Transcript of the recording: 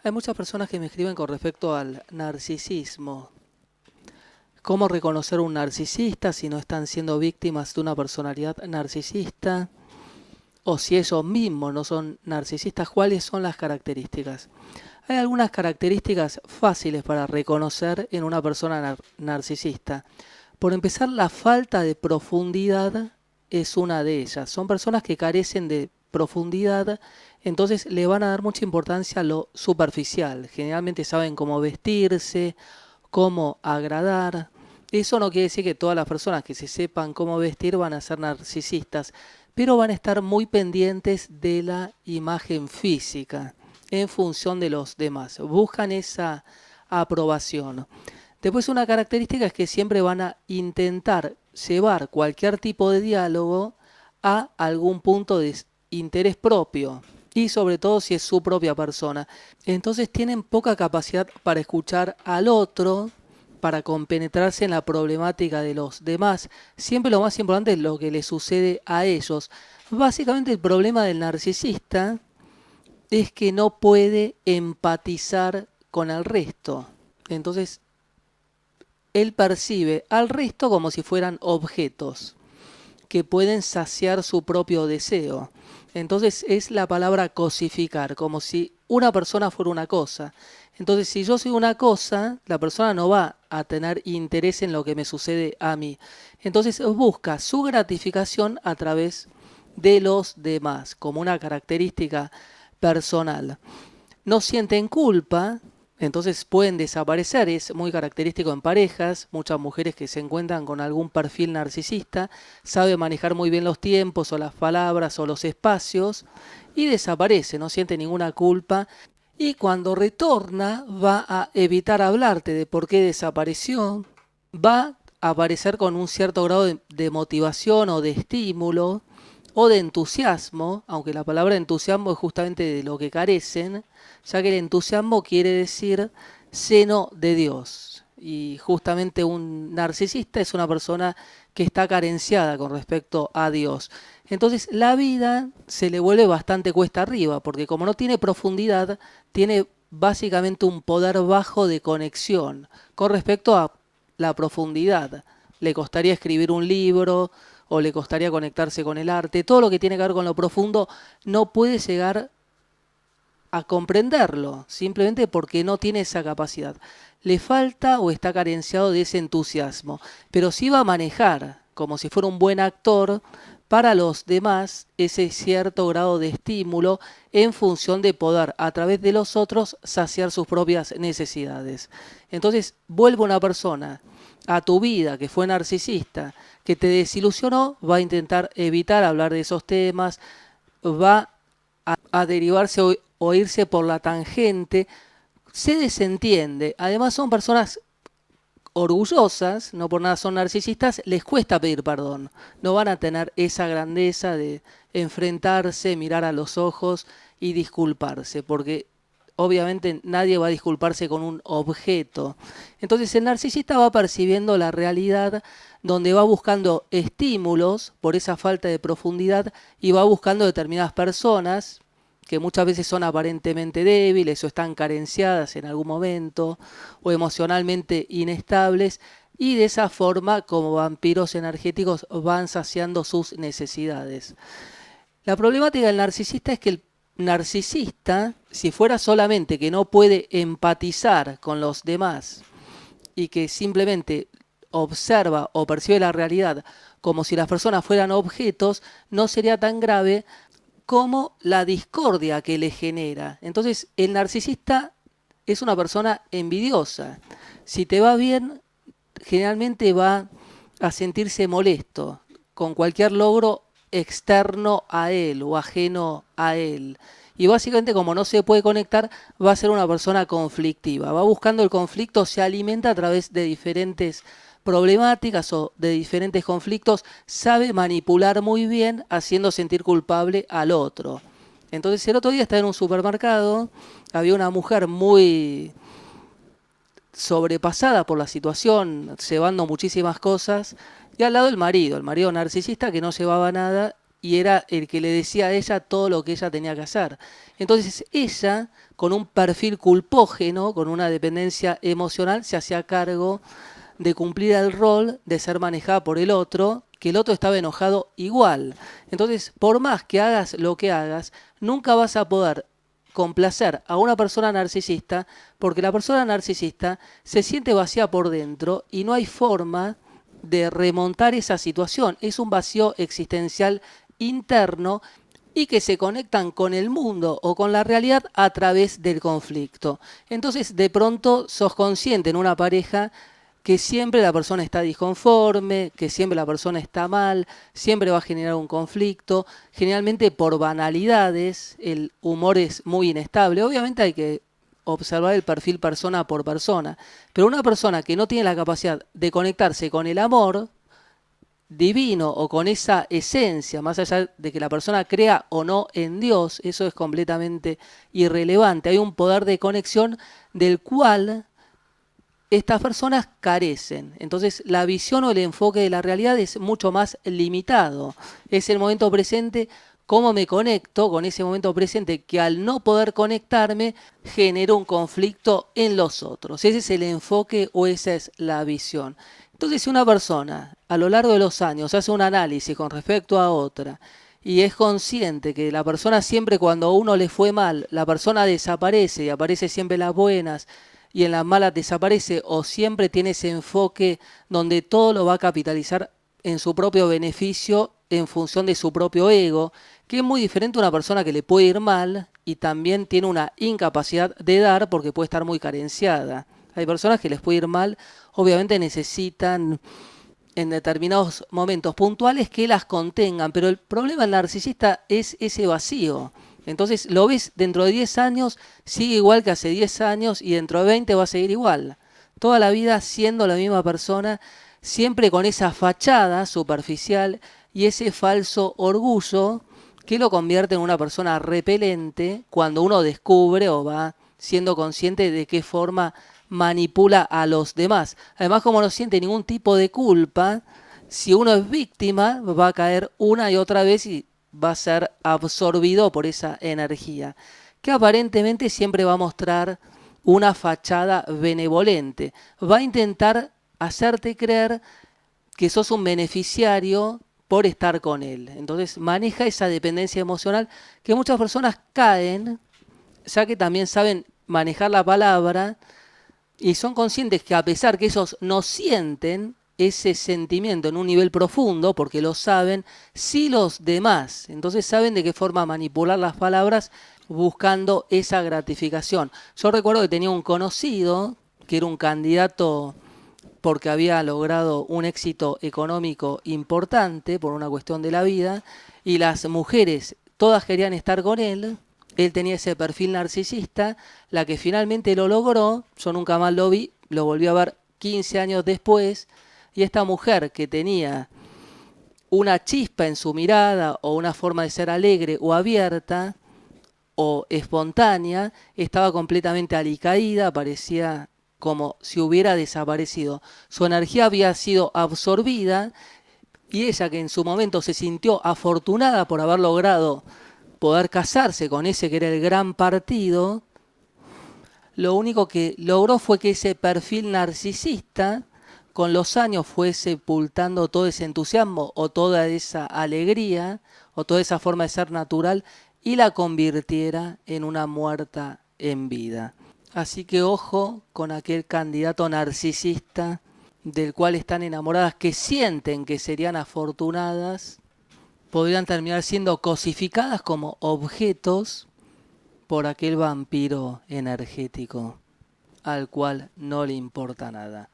Hay muchas personas que me escriben con respecto al narcisismo. ¿Cómo reconocer un narcisista si no están siendo víctimas de una personalidad narcisista? O si ellos mismos no son narcisistas, ¿cuáles son las características? Hay algunas características fáciles para reconocer en una persona narcisista. Por empezar, la falta de profundidad es una de ellas. Son personas que carecen de profundidad, entonces le van a dar mucha importancia a lo superficial. Generalmente saben cómo vestirse, cómo agradar. Eso no quiere decir que todas las personas que se sepan cómo vestir van a ser narcisistas, pero van a estar muy pendientes de la imagen física en función de los demás. Buscan esa aprobación. Después una característica es que siempre van a intentar llevar cualquier tipo de diálogo a algún punto de interés propio y sobre todo si es su propia persona. Entonces tienen poca capacidad para escuchar al otro, para compenetrarse en la problemática de los demás. Siempre lo más importante es lo que le sucede a ellos. Básicamente el problema del narcisista es que no puede empatizar con el resto. Entonces él percibe al resto como si fueran objetos que pueden saciar su propio deseo. Entonces es la palabra cosificar, como si una persona fuera una cosa. Entonces si yo soy una cosa, la persona no va a tener interés en lo que me sucede a mí. Entonces busca su gratificación a través de los demás, como una característica personal. No sienten culpa, entonces pueden desaparecer. Es muy característico en parejas. Muchas mujeres que se encuentran con algún perfil narcisista saben manejar muy bien los tiempos o las palabras o los espacios y desaparece, no siente ninguna culpa. Y cuando retorna va a evitar hablarte de por qué desapareció, va a aparecer con un cierto grado de motivación o de estímulo o de entusiasmo, aunque la palabra entusiasmo es justamente de lo que carecen, ya que el entusiasmo quiere decir seno de Dios. Y justamente un narcisista es una persona que está carenciada con respecto a Dios. Entonces la vida se le vuelve bastante cuesta arriba, porque como no tiene profundidad, tiene básicamente un poder bajo de conexión con respecto a la profundidad. Le costaría escribir un libro o le costaría conectarse con el arte. Todo lo que tiene que ver con lo profundo no puede llegar a comprenderlo, simplemente porque no tiene esa capacidad. Le falta o está carenciado de ese entusiasmo, pero sí va a manejar, como si fuera un buen actor, para los demás ese cierto grado de estímulo en función de poder a través de los otros saciar sus propias necesidades. Entonces vuelve una persona a tu vida que fue narcisista, que te desilusionó, va a intentar evitar hablar de esos temas, va a derivarse o irse por la tangente, se desentiende. Además son personas orgullosas, no por nada son narcisistas, les cuesta pedir perdón. No van a tener esa grandeza de enfrentarse, mirar a los ojos y disculparse, porque obviamente nadie va a disculparse con un objeto. Entonces el narcisista va percibiendo la realidad donde va buscando estímulos por esa falta de profundidad y va buscando determinadas personas que muchas veces son aparentemente débiles o están carenciadas en algún momento o emocionalmente inestables y de esa forma como vampiros energéticos van saciando sus necesidades. La problemática del narcisista es que el narcisista, si fuera solamente que no puede empatizar con los demás y que simplemente observa o percibe la realidad como si las personas fueran objetos, no sería tan grave como la discordia que le genera. Entonces, el narcisista es una persona envidiosa. Si te va bien, generalmente va a sentirse molesto con cualquier logro externo a él o ajeno a él. Y básicamente como no se puede conectar, va a ser una persona conflictiva. Va buscando el conflicto, se alimenta a través de diferentes problemáticas o de diferentes conflictos, sabe manipular muy bien haciendo sentir culpable al otro. Entonces el otro día estaba en un supermercado, había una mujer muy sobrepasada por la situación, llevando muchísimas cosas, y al lado el marido narcisista que no llevaba nada y era el que le decía a ella todo lo que ella tenía que hacer. Entonces ella, con un perfil culpógeno, con una dependencia emocional, se hacía cargo de cumplir el rol de ser manejada por el otro, que el otro estaba enojado igual. Entonces, por más que hagas lo que hagas, nunca vas a poder complacer a una persona narcisista, porque la persona narcisista se siente vacía por dentro y no hay forma de remontar esa situación. Es un vacío existencial interno y que se conectan con el mundo o con la realidad a través del conflicto. Entonces, de pronto sos consciente en una pareja que siempre la persona está disconforme, que siempre la persona está mal, siempre va a generar un conflicto, generalmente por banalidades, el humor es muy inestable. Obviamente hay que observar el perfil persona por persona, pero una persona que no tiene la capacidad de conectarse con el amor divino o con esa esencia, más allá de que la persona crea o no en Dios, eso es completamente irrelevante. Hay un poder de conexión del cual estas personas carecen. Entonces la visión o el enfoque de la realidad es mucho más limitado. Es el momento presente, cómo me conecto con ese momento presente que al no poder conectarme genera un conflicto en los otros. Ese es el enfoque o esa es la visión. Entonces si una persona a lo largo de los años hace un análisis con respecto a otra y es consciente que la persona siempre cuando a uno le fue mal, la persona desaparece y aparece siempre en las buenas, y en las malas desaparece, o siempre tiene ese enfoque donde todo lo va a capitalizar en su propio beneficio en función de su propio ego, que es muy diferente a una persona que le puede ir mal y también tiene una incapacidad de dar porque puede estar muy carenciada. Hay personas que les puede ir mal, obviamente necesitan en determinados momentos puntuales que las contengan, pero el problema del narcisista es ese vacío. Entonces lo ves dentro de 10 años, sigue igual que hace 10 años y dentro de 20 va a seguir igual. Toda la vida siendo la misma persona, siempre con esa fachada superficial y ese falso orgullo que lo convierte en una persona repelente cuando uno descubre o va siendo consciente de qué forma manipula a los demás. Además, como no siente ningún tipo de culpa, si uno es víctima, va a caer una y otra vez y va a ser absorbido por esa energía, que aparentemente siempre va a mostrar una fachada benevolente. Va a intentar hacerte creer que sos un beneficiario por estar con él. Entonces maneja esa dependencia emocional que muchas personas caen, ya que también saben manejar la palabra y son conscientes que a pesar que ellos no sienten ese sentimiento en un nivel profundo, porque lo saben, sí los demás. Entonces saben de qué forma manipular las palabras buscando esa gratificación. Yo recuerdo que tenía un conocido que era un candidato porque había logrado un éxito económico importante por una cuestión de la vida, y las mujeres todas querían estar con él. Él tenía ese perfil narcisista, la que finalmente lo logró, yo nunca más lo vi, lo volví a ver 15 años después, y esta mujer que tenía una chispa en su mirada o una forma de ser alegre o abierta o espontánea, estaba completamente alicaída, parecía como si hubiera desaparecido. Su energía había sido absorbida y ella, que en su momento se sintió afortunada por haber logrado poder casarse con ese que era el gran partido, lo único que logró fue que ese perfil narcisista con los años fue sepultando todo ese entusiasmo o toda esa alegría o toda esa forma de ser natural y la convirtiera en una muerta en vida. Así que ojo con aquel candidato narcisista del cual están enamoradas, que sienten que serían afortunadas, podrían terminar siendo cosificadas como objetos por aquel vampiro energético al cual no le importa nada.